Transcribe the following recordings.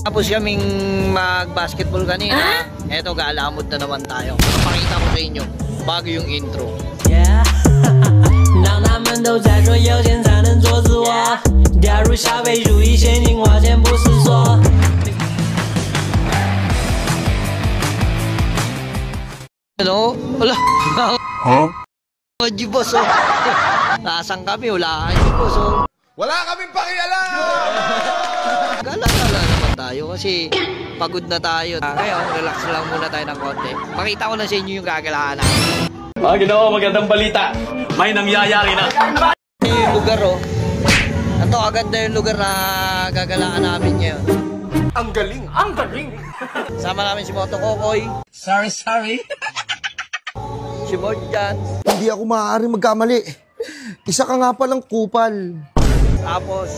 Tapos kaming mag-basketball kanina. Eto, galamod na naman tayo. Pakita ko sa inyo bago yung intro. Yeah. 让他们都在说有钱才能做自我，掉入消费主义陷阱，花钱不是错。Ano? Wala. Huh? Haji boss, oh. Nasaan kami? Wala haji boss, oh. Wala kaming pakialam! Gala-gala naman tayo kasi pagod na tayo. Ngayon, relax lang muna tayo ng konti. Pakita ko na sa inyo yung gagalaan namin. Ginawa, magandang balita. May nangyayari na. Yung lugar, oh. Ito, agad na yung lugar na gagalaan namin ngayon. Ang galing! Ang galing! Sama namin si Moto Kokoy. Sorry. Si Modjan. Hindi ako maaaring magkamali. Isa ka nga palang kupal. Tapos,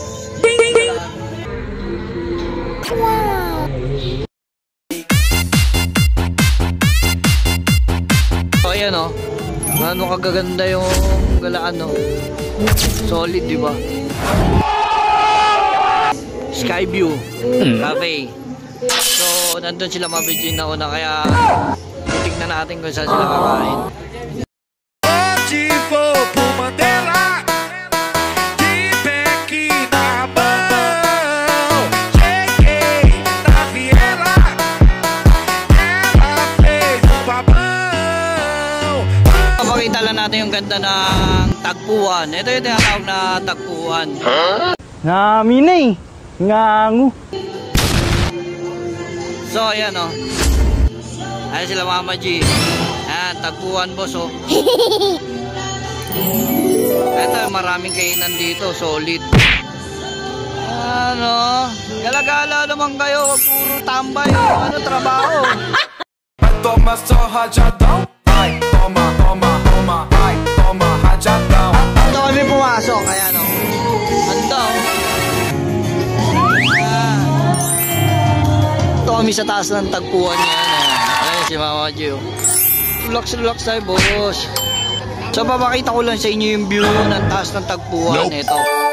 so, ayan, oh. Ano kagaganda yung galaan, no? Solid, di ba? Sky View Cafe. So, nandun sila mabidyo na una, kaya titignan natin kung saan sila kakain. Pakita lang natin yung ganda ng tagpuan. Ito yung tinatawag na tagpuan. Ngaminay, ngangu. So, ayan, oh. Ayan sila Mama G. Ayan, tagpuan, boss, oh. Ito, maraming kainan dito. Solid. Ano? Gala-gala naman kayo. Puro tambay. Ano, trabaho. Toma só rajadão. Ai, toma rajadão. Ito kami pumasok. Ayan, oh. Ando, oh. Ayan. Ito kami sa taas ng tagpuan niya. Ayan si Mama G, oh. Relax tayo, boss. So, papakita ko lang sa inyo yung view ng taas ng tagpuan. Ito.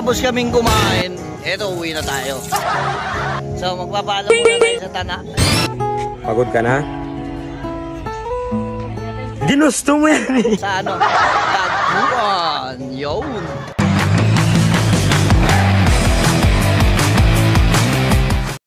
Tapos kaming kumain, eto, uwi na tayo. So, magpapaalam muna tayo sa Tana. Pagod ka na? Ginusto mo yan eh. Sa ano? Tagpuan. Yun.